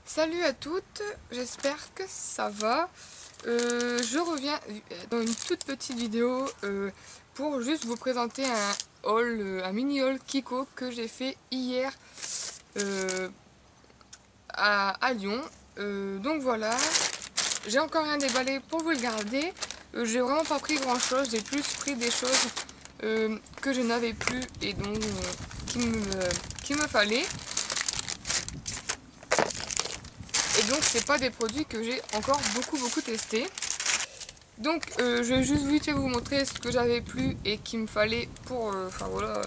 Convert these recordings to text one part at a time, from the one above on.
Salut à toutes, j'espère que ça va. Je reviens dans une toute petite vidéo pour juste vous présenter un haul, un mini haul Kiko que j'ai fait hier euh, à Lyon. Donc voilà, j'ai encore rien déballé pour vous le garder. J'ai vraiment pas pris grand chose, j'ai plus pris des choses que je n'avais plus et donc qu'il me fallait. Et donc c'est pas des produits que j'ai encore beaucoup testé. Donc je vais juste vite vous montrer ce que j'avais plus et qu'il me fallait pour, voilà,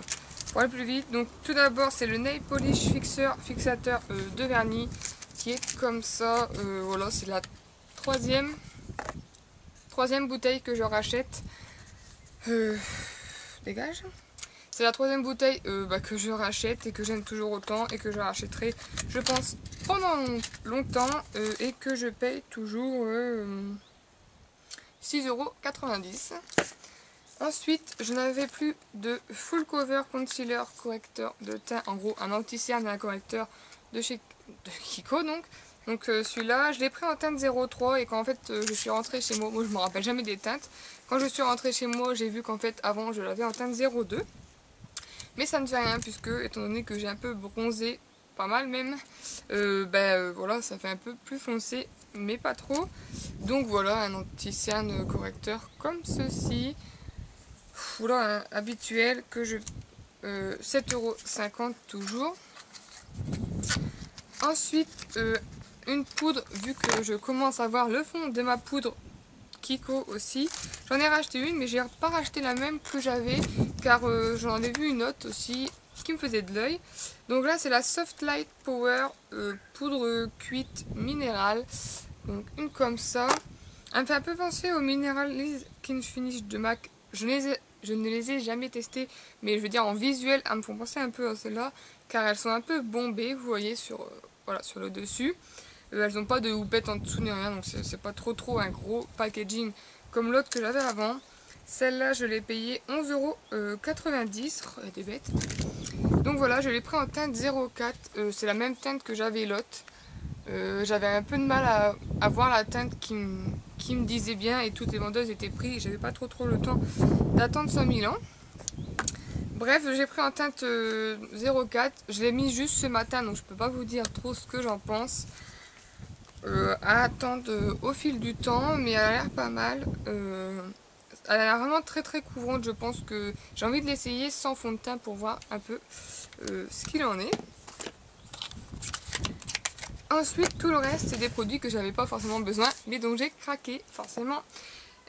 pour aller plus vite. Donc tout d'abord c'est le Nail Polish Fixateur de vernis qui est comme ça. Voilà, c'est la troisième bouteille que je rachète. Dégage. C'est la troisième bouteille que je rachète et que j'aime toujours autant et que je rachèterai, je pense, pendant longtemps et que je paye toujours 6,90 €. Ensuite, je n'avais plus de Full Cover Concealer Correcteur de teint, en gros un anti-cerne et un correcteur de chez Kiko donc. Donc celui-là, je l'ai pris en teinte 03 et quand en fait je suis rentrée chez moi je me rappelle jamais des teintes. Quand je suis rentrée chez moi, j'ai vu qu'en fait avant je l'avais en teinte 02. Mais ça ne fait rien puisque, étant donné que j'ai un peu bronzé, pas mal même, voilà, ça fait un peu plus foncé, mais pas trop. Donc voilà, un anti-cerne correcteur comme ceci. Voilà, un habituel que je... 7,50 € toujours. Ensuite, une poudre, vu que je commence à voir le fond de ma poudre Kiko aussi. J'en ai racheté une, mais j'ai pas racheté la même que j'avais, car j'en ai vu une autre aussi qui me faisait de l'œil. Donc là, c'est la Soft Light Power poudre cuite minérale. Donc une comme ça. Elle me fait un peu penser au Mineral Skin Finish de MAC. Je ne les ai jamais testées, mais je veux dire en visuel, elles me font penser un peu à celles-là, car elles sont un peu bombées, vous voyez, voilà, sur le dessus. Elles n'ont pas de houppette en dessous ni rien, donc c'est pas trop un gros packaging comme l'autre que j'avais avant. Celle-là, je l'ai payée 11,90 €. Elle est bête. Donc voilà, je l'ai pris en teinte 04. C'est la même teinte que j'avais l'autre. J'avais un peu de mal à voir la teinte qui me disait bien et toutes les vendeuses étaient prises. J'avais pas trop le temps d'attendre 5000 ans. Bref, j'ai pris en teinte 04. Je l'ai mis juste ce matin, donc je peux pas vous dire trop ce que j'en pense. À attendre au fil du temps, mais elle a l'air pas mal. Elle a l'air vraiment très couvrante. Je pense que j'ai envie de l'essayer sans fond de teint pour voir un peu ce qu'il en est. Ensuite, tout le reste, c'est des produits que j'avais pas forcément besoin, mais dont j'ai craqué forcément.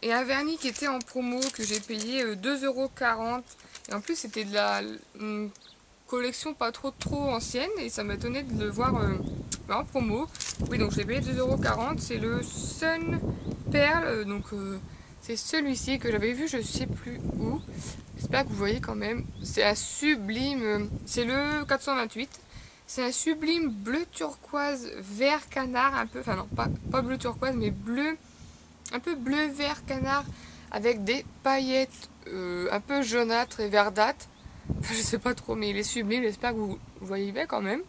Et un vernis qui était en promo, que j'ai payé 2,40 €. Et en plus, c'était de la collection pas trop ancienne, et ça m'étonnait de le voir en promo. Oui, donc je l'ai payé 2,40 €. C'est le Sun Pearl, donc c'est celui-ci que j'avais vu, je sais plus où. J'espère que vous voyez quand même. C'est un sublime, c'est le 428. C'est un sublime bleu turquoise vert canard, un peu, enfin non, pas bleu turquoise, mais bleu, un peu bleu vert canard, avec des paillettes un peu jaunâtres et verdâtres. Enfin, je sais pas trop, mais il est sublime, j'espère que vous voyez bien quand même.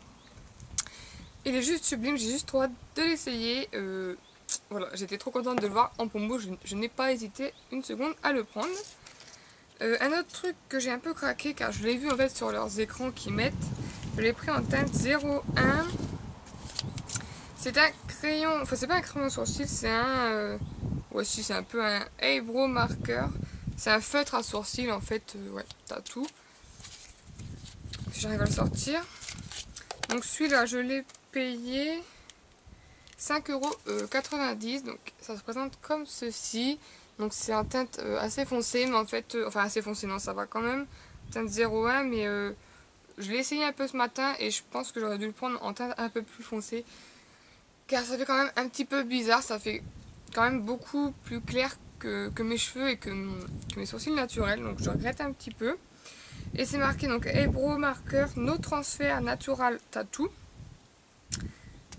Il est juste sublime, j'ai juste trop hâte de l'essayer. Voilà, j'étais trop contente de le voir en promo, je n'ai pas hésité une seconde à le prendre. Un autre truc que j'ai un peu craqué, car je l'ai vu en fait sur leurs écrans qui mettent, je l'ai pris en teinte 01. C'est un crayon, enfin c'est pas un crayon sourcil, c'est un... ouais si, c'est un peu un eyebrow marker. C'est un feutre à sourcils en fait, ouais, t'as tout. Si j'arrive à le sortir. Donc celui-là, je l'ai payé 5,90 €. Donc ça se présente comme ceci. Donc c'est en teinte assez foncée, mais en fait, enfin assez foncée, non ça va quand même. Teinte 01, mais je l'ai essayé un peu ce matin et je pense que j'aurais dû le prendre en teinte un peu plus foncée. Car ça fait quand même un petit peu bizarre, ça fait quand même beaucoup plus clair que mes cheveux et que mes sourcils naturels. Donc je regrette un petit peu. Et c'est marqué donc Eyebrow Marker No Transfer Natural Tattoo.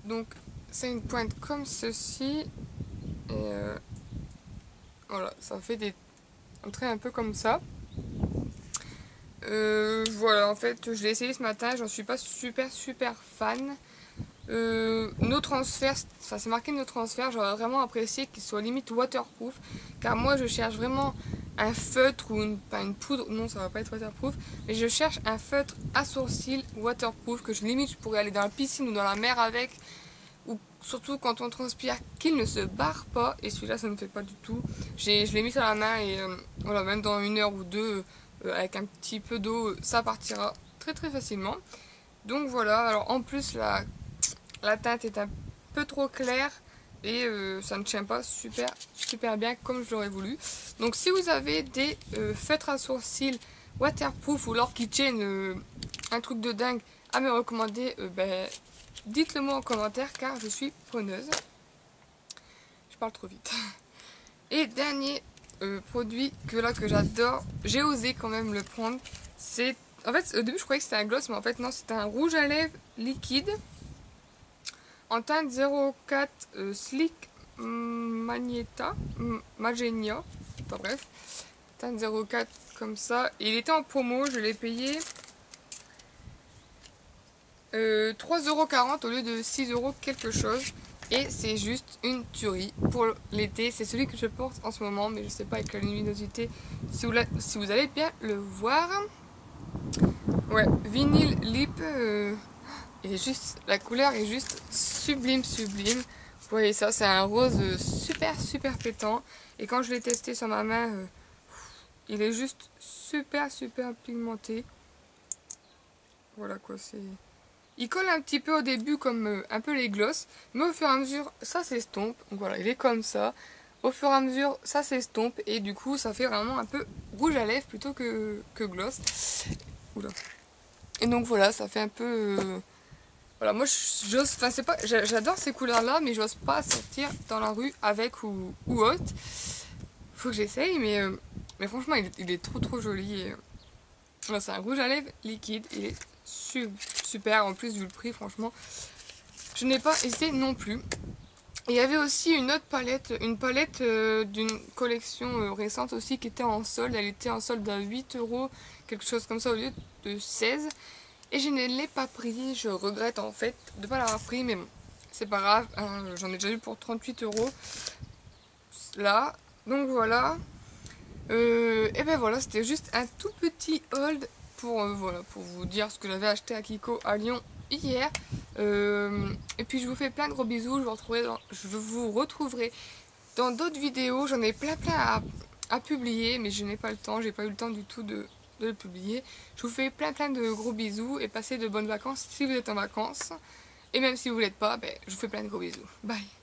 Donc c'est une pointe comme ceci. Et voilà, ça fait un trait un peu comme ça. Voilà, en fait je l'ai essayé ce matin, j'en suis pas super fan. nos transferts, enfin c'est marqué nos transferts, j'aurais vraiment apprécié qu'ils soient limite waterproof, car moi je cherche vraiment un feutre ou pas une poudre, non ça va pas être waterproof, mais je cherche un feutre à sourcils waterproof que je pourrais aller dans la piscine ou dans la mer avec, ou surtout quand on transpire, qu'il ne se barre pas, et celui-là ça ne fait pas du tout. Je l'ai mis sur la main et voilà, même dans 1 heure ou deux, avec un petit peu d'eau, ça partira très très facilement. Donc voilà, alors en plus la teinte est un peu trop claire et ça ne tient pas super bien comme je l'aurais voulu. Donc si vous avez des feutres à sourcils waterproof ou alors qui tiennent un truc de dingue à me recommander, dites-le moi en commentaire car je suis preneuse. Je parle trop vite. Et dernier produit que j'adore, j'ai osé quand même le prendre, c'est... En fait au début je croyais que c'était un gloss, mais en fait non, c'est un rouge à lèvres liquide en teinte 04 Slick Magenia, enfin bref, teinte 04 comme ça, et il était en promo, je l'ai payé 3,40 € au lieu de 6 € quelque chose, et c'est juste une tuerie pour l'été. C'est celui que je porte en ce moment, mais je sais pas avec la luminosité si vous allez bien le voir. Ouais, Vinyl Lip, il est juste, la couleur est juste sublime. Vous voyez ça, c'est un rose super pétant. Et quand je l'ai testé sur ma main, il est juste super pigmenté. Voilà quoi, c'est... Il colle un petit peu au début comme un peu les gloss, mais au fur et à mesure, ça s'estompe. Donc voilà, il est comme ça. Au fur et à mesure, ça s'estompe et du coup, ça fait vraiment un peu rouge à lèvres plutôt que gloss. Oula. Et donc voilà, ça fait un peu... Voilà, moi j'ose, enfin c'est pas, j'adore ces couleurs là, mais j'ose pas sortir dans la rue avec ou autre. Faut que j'essaye, mais franchement il est trop joli. Voilà, c'est un rouge à lèvres liquide, il est super, en plus vu le prix, franchement je n'ai pas hésité non plus. Et il y avait aussi une autre palette, d'une collection récente aussi qui était en solde. Elle était en solde à 8 €, quelque chose comme ça au lieu de 16. Et je ne l'ai pas pris, je regrette en fait de ne pas l'avoir pris, mais bon, c'est pas grave, hein, j'en ai déjà eu pour 38 € là. Donc voilà, et ben voilà, c'était juste un tout petit haul pour, voilà, pour vous dire ce que j'avais acheté à Kiko à Lyon hier. Et puis je vous fais plein de gros bisous, je vous retrouverai dans d'autres vidéos, j'en ai plein à publier, mais je n'ai pas le temps, j'ai pas eu le temps du tout de le publier. Je vous fais plein de gros bisous et passez de bonnes vacances si vous êtes en vacances. Et même si vous ne l'êtes pas, je vous fais plein de gros bisous. Bye!